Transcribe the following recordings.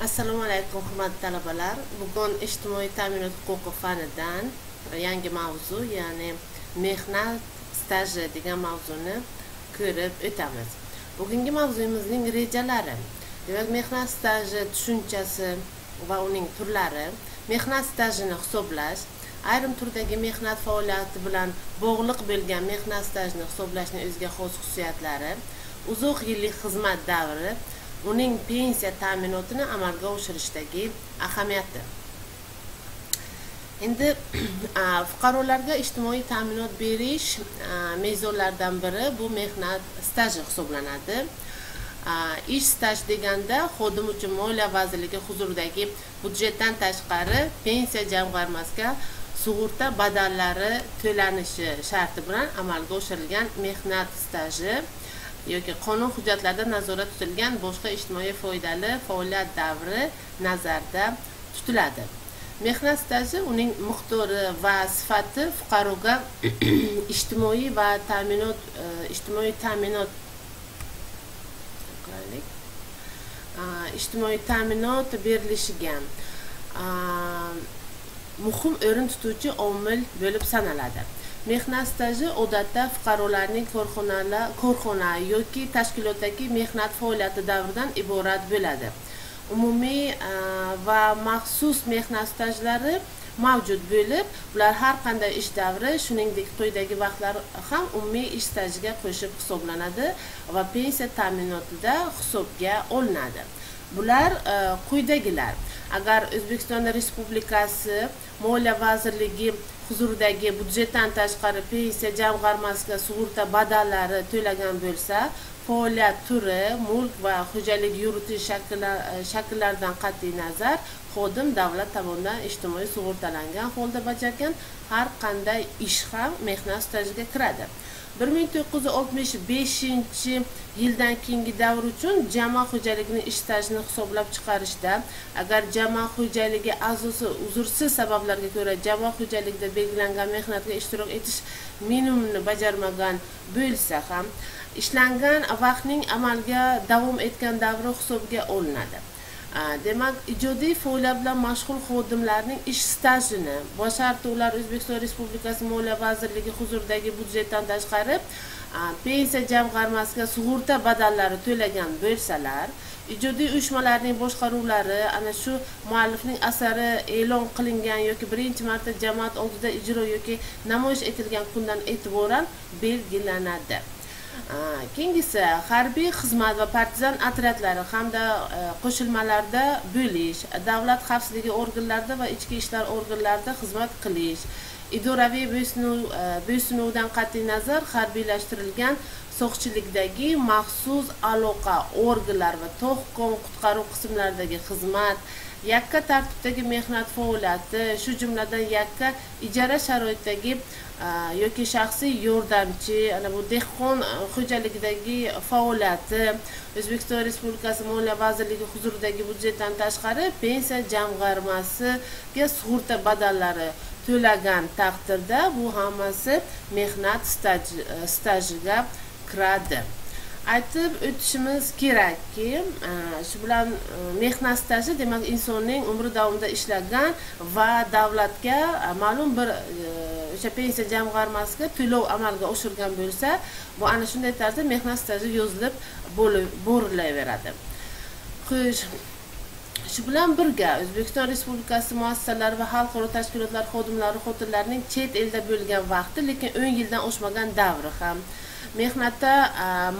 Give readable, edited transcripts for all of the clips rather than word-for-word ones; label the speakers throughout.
Speaker 1: Assalomu alaykum hurmatli talabalar. Bugun ijtimoiy ta'minot huquqi fanidan yangi mavzu, ya'ni mehnat staji degan mavzuni ko'rib o'tamiz. Bugungi mavzumizning rejalari. Demak, mehnat staji tushunchasi va uning turlari, mehnat stajini hisoblash, ayrim turdagi mehnat faoliyati bilan bog'liq bo'lgan mehnat stajini hisoblashning o'ziga xos xususiyatlari, uzoq yillik xizmat davri, uning pensiya ta'minotini amalga oshirishdagi ahamiyati. Endi fuqarolarga ijtimoiy ta'minot berish mezonlaridan biri bu mehnat staji hisoblanadi. Ish staj deganda xodim uchun Moliya vazirligi huzuridagi budjetdan tashqari pensiya jamg'armasiga sug'urta badallari to'lanishi sharti bilan amalga oshirilgan mehnat staji yoki qonun hujjatlarida nazorat tutilgan boshqa ijtimoiy foydali faoliyat davri nazarda tutiladi. Mehnat staji uning miqdori va sifati fuqaroga ijtimoiy ta'minot berilishiga muhim o'rin tutuvchi omil bo'lib sanaladi. Mehnat staji odatda fuqarolarning korxona yoki tashkilotdagi mehnat faoliyati davridan iborat bo'ladi. Umumiy va maxsus mehnat stajlari mavjud bo'lib, ular har qanday ish davri, shuningdek to'ydagi vaqtlar ham umumiy ish stajiga qo'shib hisoblanadi va pensiya ta'minotida hisobga olinadi. Bular quyidagilar: agar O'zbekiston Respublikasi Moliya vazirligi huzuridagi budjetdan tashqari pensiya jamg'armasiga sug'urta badallari to'lagan bo'lsa, faoliyat turi, mulk va xo'jalik yuritish shakllaridan qat'iy nazar, xodim davlat tomonidan ijtimoiy sug'urtalangan holda bajargan har qanday ish ham mehnat stajiga kiradi. 1965-yildan keyingi davr uchun jamoat xo'jaligining ish stajini hisoblab chiqarishda, agar jamoat xo'jaligi a'zosi uzrsiz sabablarga ko'ra jamoat xo'jaligida belgilangan mehnatga ishtirok etish minimumini bajarmagan bo'lsa ham, ishlangan vaqtning amalga davom etgan davri hisobga olinadi. Demak, ijodiy faoliyat bilan mashg'ul xodimlarning ish stajini, bosharti ular O'zbekiston Respublikasi Moliya vazirligi huzuridagi budjetdan tashqari pensiya jamg'armasiga sug'urta badallari to'lagan bo'lsalar, ijodiy uyushmalarning boshqaruvlari ana shu muallifning asari e'lon qilingan yoki birinchi marta jamoat oldida ijro yoki namoyish etilgan kundan e'tiboran belgilanadi. Keyingisi harbiy xizmat va partizan otryadlari hamda qo'shilmalarda bo'lish, davlat xavfsizligi organlarida va ichki ishlar organlarida xizmat qilish, idoraviy bo'ysunuvdan qat'iy nazar harbiylashtirilgan soqchilikdagi maxsus aloqa organlar va tog' qutqaruv qismlaridagi xizmat, yakka tartibdagi mehnat faoliyati, shu jumladan yakka ijara sharoitidagi yoki shaxsiy yordamchi, ana bu dehqon xo'jaligidagi faoliyati, O'zbekiston Respublikasi Moliya vazirligi huzuridagi budjetdan tashqari pensiya jamg'armasiga sug'urta badallari to'lagan taqdirda bu hammasi mehnat stajiga kiradi. Aytib o'tishimiz kerakki, shu bilan mehnat staji demak insonning umri davomida ishlagan va davlatga ma'lum bir o'sha pensiya jamg'armasiga to'lov amalga oshirgan bo'lsa, bu ana shunday tarzda mehnat staji yozilib borilaveradi. Xo'sh, shu bilan birga O'zbekiston Respublikasi muassasalari va xalqaro tashkilotlar xodimlari xotinlarining chet elda bo'lgan vaqti, lekin 10 yildan oshmagan davri ham, mehnatda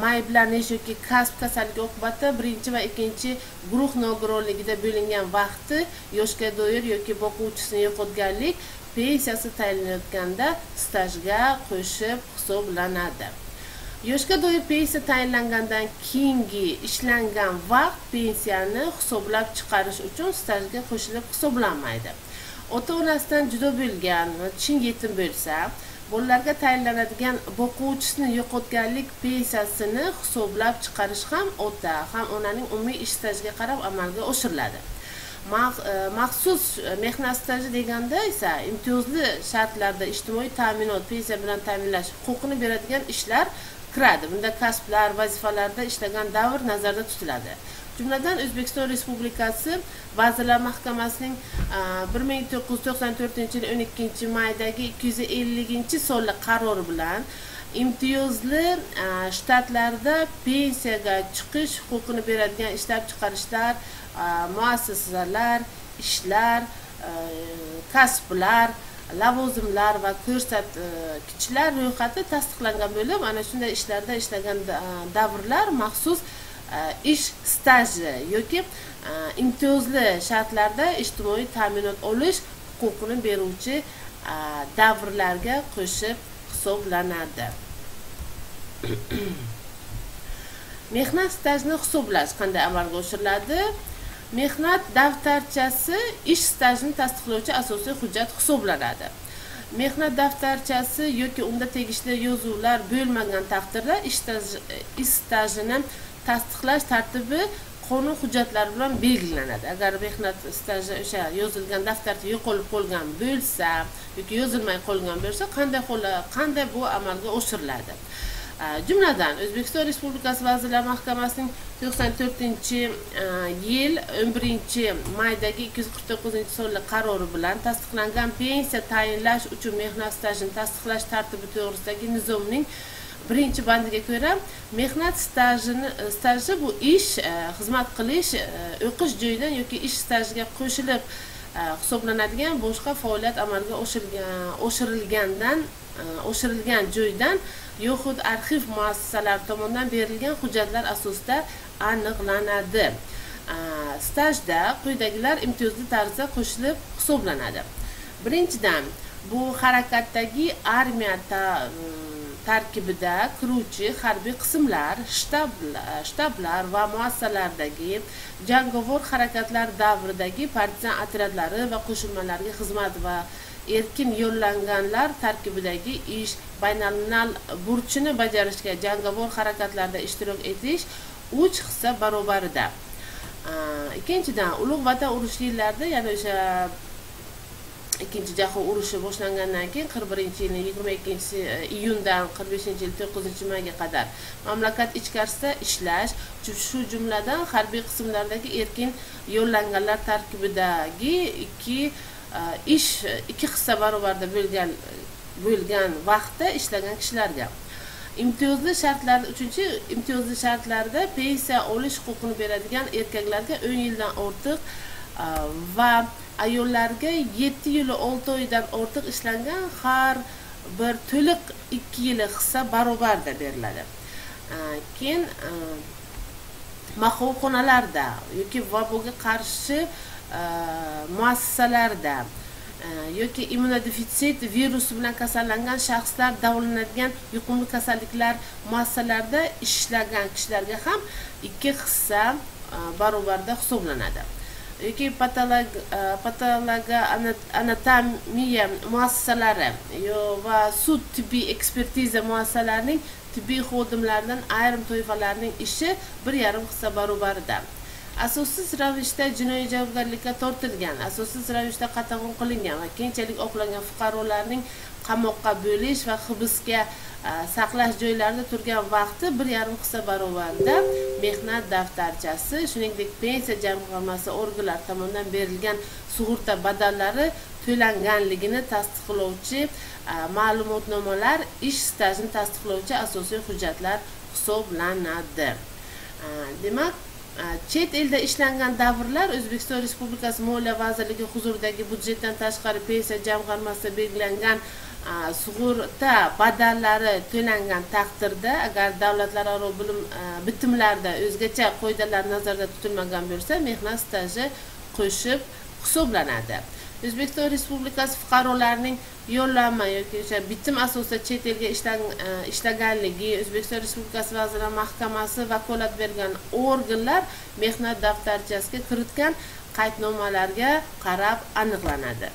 Speaker 1: mayblanish yoki kasb kasalligi oqibatida birinchi va ikkinchi guruh nogironligida bo'lingan vaqti, yoshga doir yoki boquvchisini yo'qotganlik pensiyasi tayinlanayotganda stajga qo'shib hisoblanadi. Yoshga doir pensiya tayinlangandan keyingi ishlangan vaqt pensiyani hisoblab chiqarish uchun stajga qo'shilib hisoblanmaydi. Ota-onasidan judo bo'lgan, chin yetim bo'lsa, bolalarga tayinlanadigan boquvchisini yo'qotganlik pensiyasini hisoblab chiqarish ham ota, ham onaning umumiy ish stajiga qarab amalga oshiriladi. Maxsus mehnat staji deganda esa imtiyozli shartlarda ijtimoiy ta'minot, pensiya bilan ta'minlash huquqini beradigan ishlar kiradi. Bunda kasblar, vazifalarda ishlagan davr nazarda tutiladi. Jumladan O'zbekiston Respublikasi Vazirlar Mahkamasining 1994-yil 12-maydagi 250-sonli qarori bilan imtiyozli shtatlarda pensiyaga chiqish huquqini beradigan ishlab chiqarishlar, muassasalar, ishlar, kasblar, lavozimlar va ko'rsatkichlar ro'yxati tasdiqlangan bo'lib, ana shunday ishlarda ishlagan davrlar maxsus ish staji yoki imtiyozli shartlarda ijtimoiy ta'minot olish huquqini beruvchi davrlarga qo'shib hisoblanadi. Mehnat stajini hisoblash qanday amalga oshiriladi? Mehnat daftarchasi ish stajini tasdiqlovchi asosiy hujjat hisoblanadi. Mehnat daftarchasi yoki unda tegishli yozuvlar bo'lmagan taqdirda ish stajini tasdiqlash tartibi qonun hujjatlari bilan belgilanadi. Agar mehnat staji o'sha yozilgan daftarda yo'qolib qolgan bo'lsa yoki yozilmay qolgan bo'lsa, qanday bu amalga oshiriladi? Jumladan O'zbekiston Respublikasi Vazirlar Mahkamasining 94-yil 11-maydagi 249-sonli qarori bilan tasdiqlangan pensiya tayinlash uchun mehnat stajini tasdiqlash tartibi to'g'risidagi nizomning 1-bandiga ko'ra mehnat staji bu ish, xizmat qilish, o'qish joyidan yoki ish stajiga qo'shilib hisoblanadigan boshqa faoliyat amalga oshirilgan joydan yoxud arxiv muassasalari tomonidan berilgan hujjatlar asosida aniqlanadi. Stajda quyidagilar imtiyozli tarzda qo'shilib hisoblanadi. Birinchidan, bu harakatdagi armiya tarkibida kiruvchi harbiy qismlar, shtablar va muassasalardagi jangovar harakatlar davridagi partizan otryadlari va qo'shimmalariga xizmat va erkin yo'llanganlar tarkibidagi ish, baynalminal burchini bajarishga jangovar harakatlarda ishtirok etish 3 hissa barobarida. Ikkinchidan, Ulug' Vatan urushi yillarida, ya'ni o'sha Ikkinchi jahon urushi boshlangandan keyin 41-yilning 22-iyundan 45-yil 9-mayga qadar mamlakat ichkarisida ishlash, shu jumladan harbiy qismlardagi erkin yo'llanganlar tarkibidagi ish 2 hissa barobarida bo'lgan vaqtda ishlagan kishilarga. Imtiyozli shartlar, 3-imtiyozli shartlarda pensiya olish huquqini beradigan erkaklarga 10 yildan ortiq va ayollarga 7 yil 6 oydan ortiq ishlangan har bir to'liq 2 yil hissa barobarida beriladi. Keyin mahkumxonalarda yoki vaboga qarshi muassasalarda yoki immunodefitsit virusi bilan kasallangan shaxslar davolanadigan yuqumli kasalliklar muassasalarida ishlagan kishilarga ham 2 hissa barobarida hisoblanadi. Yoki patologanatomiya muassasalari va sud tibbiy ekspertiza muassasalarining tibbiy xodimlaridan ayrim toifalarning ishi 1,5 hissa barobarida. Asossiz ravishda jinoiy javobgarlikka tortilgan, asossiz ravishda qatag'on qilingan va keyinchalik oqlangan fuqarolarning qamoqqa bo'lish va hibsga saqlash joylarida turgan vaqti 1,5 hissa barobarida mehnat daftarchasi, shuningdek pensiya jamg'armasi organlari tomonidan berilgan sug'urta badallari to'langanligini tasdiqlovchi ma'lumotnomalar ish stajini tasdiqlovchi asosiy hujjatlar hisoblanadi. Demak, chet elda ishlangan davrlar O'zbekiston Respublikasi Moliya vazirligi huzuridagi budjetdan tashqari pensiya jamg'armasida belgilangan sug'urta badallari to'langan taqdirda, agar davlatlararo bitimlarda o'zgacha qoidalar nazarda tutilmagan bo'lsa, mehnat staji qo'shib hisoblanadi. O'zbekiston Respublikasi fuqarolarining yo'llanma yoki bitim asosida chet elga ishlaganligi O'zbekiston Respublikasi Vazirlar Mahkamasi vakolat bergan organlar mehnat daftarchasiga kiritgan qaydnomalarga qarab aniqlanadi.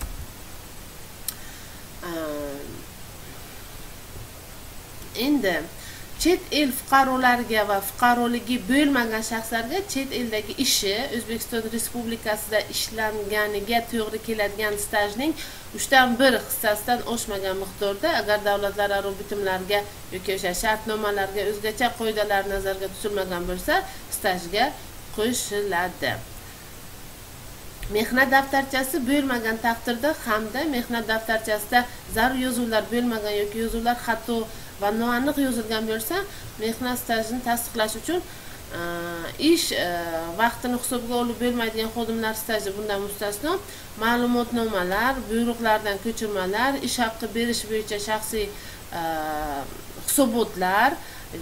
Speaker 1: Endi chet el fuqarolariga va fuqaroligi bo'lmagan shaxslarga chet eldagi ishi O'zbekiston Respublikasida ishlanganiga to'g'ri keladigan stajning 1/3 hissasidan oshmagan miqdorda, agar davlatlararo bitimlarga yoki o'sha shartnomalarga o'zgacha qoidalar nazarda tutilmagan bo'lsa, stajga qo'shiladi. Mehnat daftarchasi bo'lmagan taqdirda hamda mehnat daftarchasida zarur yozuvlar bo'lmagan yoki yozuvlar xato va noaniq yozilgan bo'lsa, mehnat stajini tasdiqlash uchun ish vaqtini hisobga olib bo'lmaydigan xodimlar staji bundan mustasno. Ma'lumotnomalar, buyruqlardan ko'chirmalar, ish haqqi berish bo'yicha shaxsiy hisobotlar,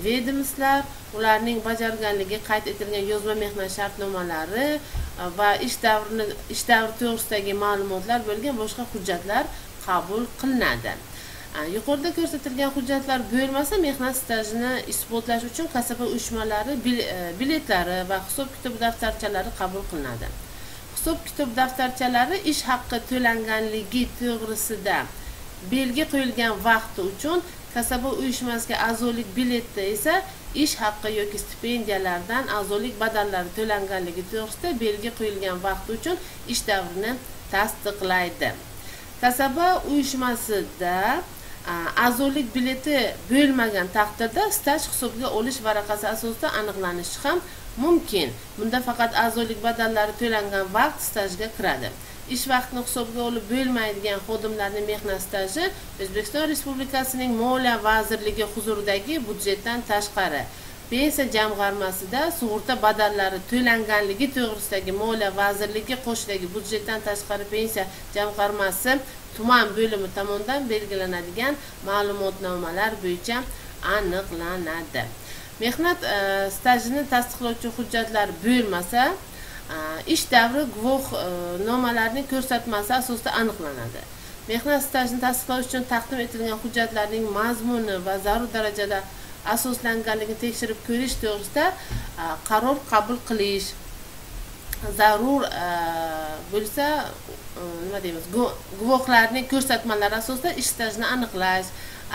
Speaker 1: vedomstlar, ularning bajarganligi qayd etilgan yozma mehnat shartnomalari va ish davri to'g'risidagi ma'lumotlar bo'lgan boshqa hujjatlar qabul qilinadi. Yuqorida ko'rsatilgan hujjatlar bo'lmasa, mehnat stajini isbotlash uchun kasaba uyushmalari biletlari va hisob-kitob daftarchalari qabul qilinadi. Hisob-kitob daftarchalari ish haqqi to'langanligi to'g'risida belgi qo'yilgan vaqti uchun, kasaba uyushmasiga a'zolik biletda esa ish haqqi yoki stipendiyalardan a'zolik badallari to'langanligi to'g'risida belgi qo'yilgan vaqti uchun ish davrini tasdiqlaydi. Kasaba uyushmasida a'zolik bileti bo'lmagan taqdirda staj hisobga olish varaqasi asosida aniqlanishi ham mumkin. Bunda faqat a'zolik badallari to'langan vaqt stajga kiradi. Ish vaqtini hisobga olib bo'lmaydigan xodimlarning mehnat staji O'zbekiston Respublikasining Moliya vazirligi huzuridagi budjetdan tashqari pensiya jamg'armasida sug'urta badallari to'langanligi to'g'risidagi Moliya vazirligi qo'shidagi budjetdan tashqari pensiya jamg'armasi tuman bo'limi tomonidan belgilanadigan ma'lumotnomalar bo'yicha aniqlanadi. Mehnat stajini tasdiqlovchi hujjatlar bo'lmasa, ish davri guvohnomalarining ko'rsatmasi asosida aniqlanadi. Mehnat stajini tasdiqlash uchun taqdim etilgan hujjatlarning mazmuni va zarur darajada asoslanganligini tekshirib ko'rish to'g'risida qaror qabul qilish, zarur bo'lsa, nima deymiz, guvohlarning ko'rsatmalari asosida ish stajini aniqlash,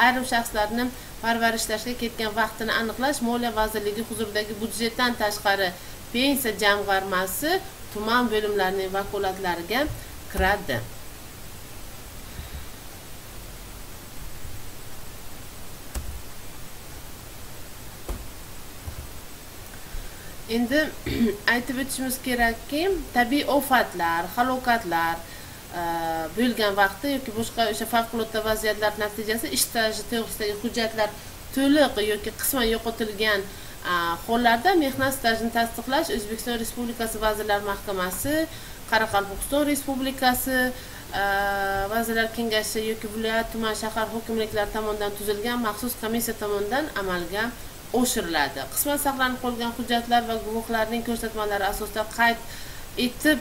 Speaker 1: ayrim shaxslarni parvarishlashga ketgan vaqtini aniqlash Moliya vazirligi huzuridagi budjetdan tashqari pensiya jamg'armasi tuman bo'limlarining vakolatlariga kiradi. Endi aytib o'tishimiz kerakki, tabiiy ofatlar, halokatlar bo'lgan vaqtda yoki boshqa o'sha favqulodda vaziyatlar natijasida ish staji to'g'risidagi hujjatlar to'liq yoki qisman yo'qotilgan hollarda mehnat stajini tasdiqlash O'zbekiston Respublikasi Vazirlar Mahkamasi, Qoraqalpog'iston Respublikasi Vazirlar Kengashi yoki viloyat, tuman, shahar hokimliklari tomonidan tuzilgan maxsus komissiya tomonidan amalga oshiriladi. Qisman saqlanib qolgan hujjatlar va guvohlarning ko'rsatmalari asosida qayd etib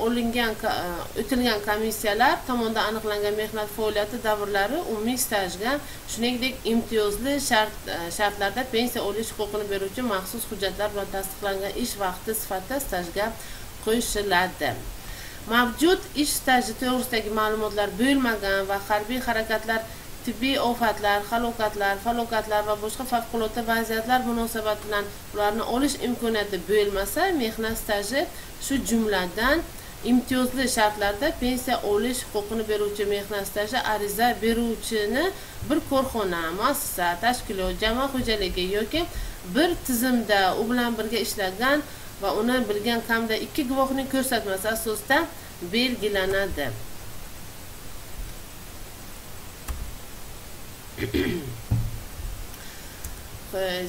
Speaker 1: o'tilgan komissiyalar tomonidan aniqlangan mehnat faoliyati davrlari umumiy stajga, shuningdek imtiyozli shartlarda pensiya olish huquqini beruvchi maxsus hujjatlar bilan tasdiqlangan ish vaqti sifatida stajga qo'shiladi. Mavjud ish staji to'g'risidagi ma'lumotlar bo'lmagan va harbiy harakatlar, tibbiy ofatlar, halokatlar, falokatlar va boshqa favqulodda vaziyatlar munosabati bilan ularni olish imkoniyati bo'lmasa, mehnat staji shu jumladan imtiyozli shartlarda pensiya olish huquqini beruvchi mehnat staji ariza beruvchini bir korxona, muassasa, tashkilot, jamoat xo'jaligi yoki bir tizimda u bilan birga ishlagan va uni bilgan kamida 2 guvohning ko'rsatmasi asosida belgilanadi.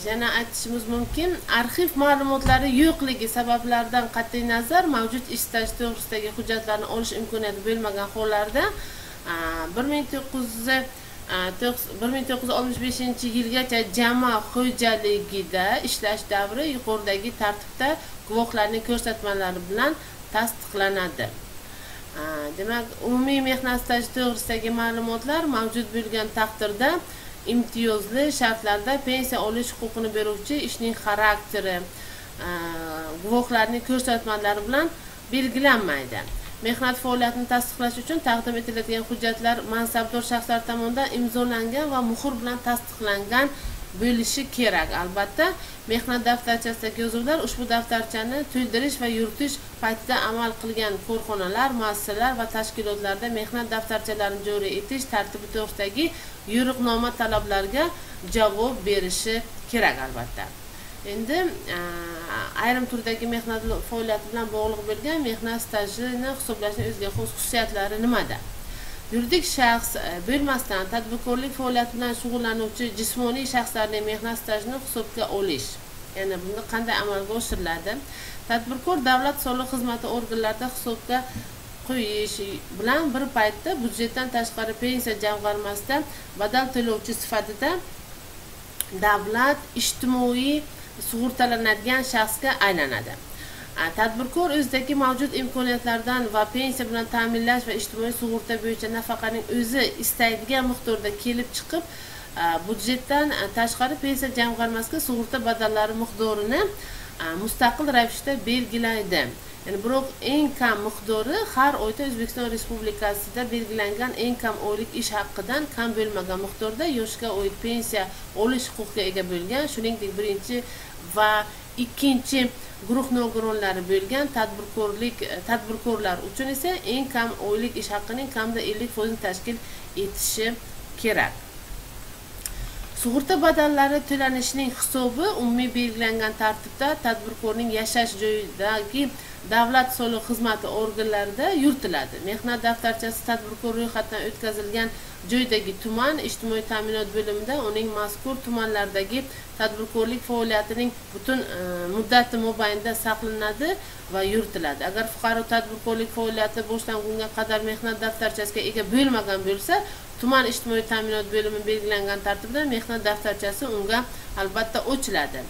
Speaker 1: Yana aytishimiz mumkin, arxiv ma'lumotlari yo'qligi sabablaridan qat'iy nazar mavjud ish staji to'g'risidagi hujjatlarni olish imkoniyati bo'lmagan hollarda 1965-yilgacha jamoat xo'jaligida ishlash davri yuqoridagi tartibda guvohlarning ko'rsatmalari bilan tasdiqlanadi. Demak, umumiy mehnat staji to'g'risidagi ma'lumotlar mavjud bo'lgan taqdirda imtiyozli shartlarda pensiya olish huquqini beruvchi ishning xarakteri guvohlarning ko'rsatmalari bilan belgilanmaydi. Mehnat faoliyatini tasdiqlash uchun taqdim etiladigan hujjatlar mansabdor shaxslar tomonidan imzolangan va muhr bilan tasdiqlangan bo'lishi kerak. Albatta, mehnat daftarchasidagi yozuvlar ushbu daftarchani to'ldirish va yuritish paytida amal qilgan korxonalar, muassasalar va tashkilotlarda mehnat daftarchalarini joriy etish tartibi to'g'risidagi yo'riqnoma talablariga javob berishi kerak albatta. Endi ayrim turdagi mehnat faoliyati bilan bog'liq bo'lgan mehnat stajini hisoblashning o'ziga xos xususiyatlari nimada? Yuridik shaxs bo'lmasdan tadbirkorlik faoliyati bilan shug'ullanuvchi jismoniy shaxslarning mehnat stajini hisobga olish. Ya'ni bunda qanday amalga oshiriladi? Tadbirkor davlat soliq xizmati organlarida hisobga qo'yish bilan bir paytda byudjetdan tashqari pensiya jamg'armasida badal to'lovchi sifatida davlat ijtimoiy sug'urtalanadigan shaxsga aylanadi. Tadbirkor o'zidagi mavjud imkoniyatlardan va pensiya bilan ta'minlash va ijtimoiy sug'urta bo'yicha nafaqaning o'zi istaydigan miqdorda kelib chiqib, byudjetdan tashqari pensiya jamg'armasiga sug'urta badallari miqdorini mustaqil ravishda belgilaydi. Yani biroq eng kam miqdori har oyda O'zbekiston Respublikasida belgilangan eng kam oylik ish haqidan kam bo'lmagan miqdorda yoshga oid pensiya olish huquqiga ega bo'lgan, shuningdek birinchi va ikkinchi guruh nogironlari bo'lgan tadbirkorlar uchun esa eng kam oylik ish haqining kamida 50% tashkil etishi kerak. Sug'urta badallari to'lanishining hisobi umumiy belgilangan tartibda tadbirkorning yashash joyidagi davlat soliq xizmati organlarida yuritiladi. Mehnat daftarchasi tadbirkor ro'yxatdan o'tkazilgan joydagi tuman ijtimoiy ta'minot bo'limida uning mazkur tumanlardagi tadbirkorlik faoliyatining butun muddati mobaynida saqlanadi va yuritiladi. Agar fuqaro tadbirkorlik faoliyati boshlangunga qadar mehnat daftarchasiga ega bo'lmagan bo'lsa, tuman ijtimoiy ta'minot bo'limi belgilangan tartibda mehnat daftarchasi unga albatta ochiladi.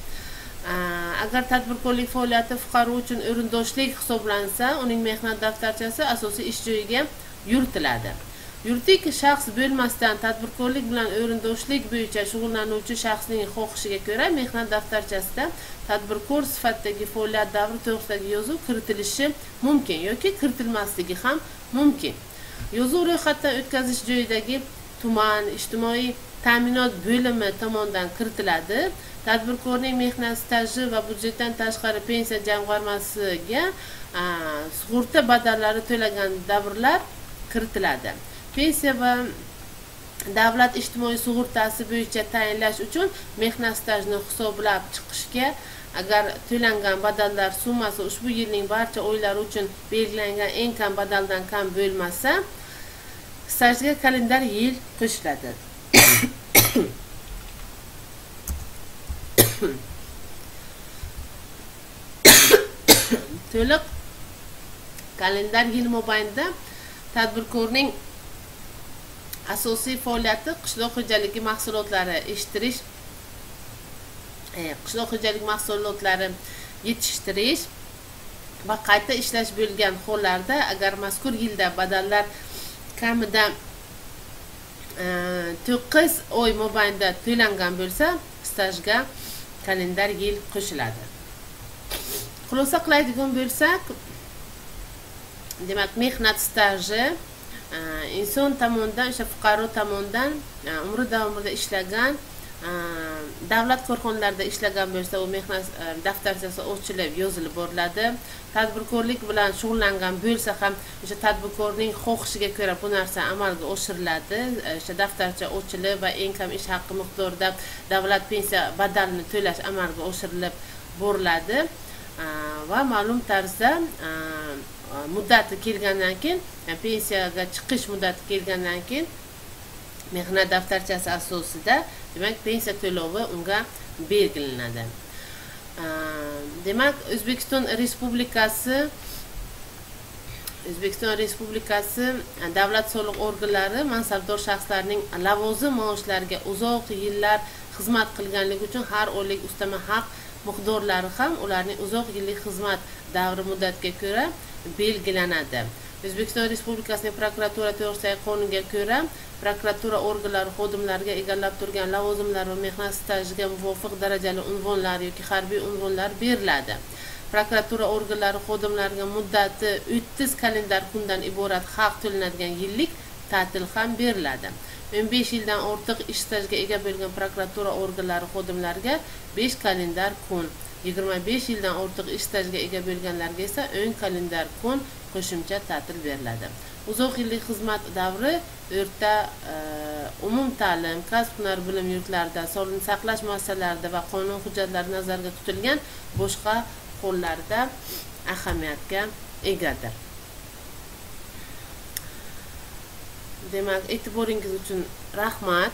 Speaker 1: Agar tadbirkorlik faoliyati fuqaro uchun o'rindoshlik hisoblansa, uning mehnat daftarchasi asosiy ish joyiga yuritiladi. Yuridik shaxs bo'lmasdan tadbirkorlik bilan o'rindoshlik bo'yicha shug'ullanuvchi shaxsning xohishiga ko'ra mehnat daftarchasida tadbirkor sifatidagi faoliyat davri to'g'risidagi yozuv kiritilishi mumkin yoki kiritilmasligi ham mumkin. Yozuv ro'yxatdan o'tkazish joyidagi tuman ijtimoiy ta'minot bo'limi tomonidan kiritiladi. Tadbirkorning mehnat staji va byudjetdan tashqari pensiya jamg'armasiga sug'urta badallari to'lagan davrlar kiritiladi. Pensiya va davlat ijtimoiy sug'urtasi bo'yicha tayinlash uchun mehnat stajini hisoblab chiqishga agar to'langan badallar summasi ushbu yilning barcha oylari uchun belgilangan eng kam badaldan kam bo'lmasa, stajga kalendar yil qo'shiladi. To'liq kalendar yil mobaynida tadbirkorning asosiy faoliyati qishloq xo'jaligi mahsulotlari yetishtirish, qishloq xo'jaligi mahsulotlari yetishtirish va qayta ishlash bo'lgan hollarda agar mazkur yilda badallar kamida 9 oy mobaynida to'langan bo'lsa, stajga kalendar yil qo'shiladi. Xulosa qiladigan bo'lsak, demak mehnat staji inson tomonidan, o'sha fuqaro tomonidan umri davomida ishlagan, davlat korxonalarida ishlagan bo'lsa, u mehnat daftarchasi ochilib, yozilib boriladi. Tadbirkorlik bilan shug'ullangan bo'lsa ham, o'sha tadbirkorning xohishiga ko'ra bu narsa amalga oshiriladi. O'sha daftarcha ochilib va eng kam ish haqqi miqdorida davlat pensiya badalini to'lash amalga oshirilib boriladi va ma'lum tarzda muddati kelgandan keyin, pensiyaga chiqish muddati kelgandan keyin mehnat daftarchasi asosida demak pensiya to'lovi unga belgilanadi. Demak, O'zbekiston Respublikasi davlat soliq organlari mansabdor shaxslarning lavozim maoshlariga uzoq yillar xizmat qilganligi uchun har oylik ustama haq miqdorlari ham ularning uzoq yillik xizmat davri muddatiga ko'ra belgilanadi. O'zbekiston Respublikasining prokuratura to'g'risidagi qonunga ko'ra, prokuratura organlari xodimlariga egallab turgan lavozimlar va mehnat stajiga muvofiq darajali unvonlar yoki harbiy unvonlar beriladi. Prokuratura organlari xodimlariga muddati 30 kalendar kundan iborat haq to'lanadigan yillik ta'til ham beriladi. 15 yildan ortiq ish stajiga ega bo'lgan prokuratura organlari xodimlariga 5 kalendar kun 25 yildan ortiq ish stajiga ega bo'lganlarga esa 10 kalendar kun qo'shimcha ta'til beriladi. Uzoq yillik xizmat davri o'rta umumta'lim, kasb-hunar bilim yurtlarida, sog'liqni saqlash muassasalarida va qonun hujjatlari nazarda tutilgan boshqa hollarda ahamiyatga egadir. Demak, e'tiboringiz uchun rahmat.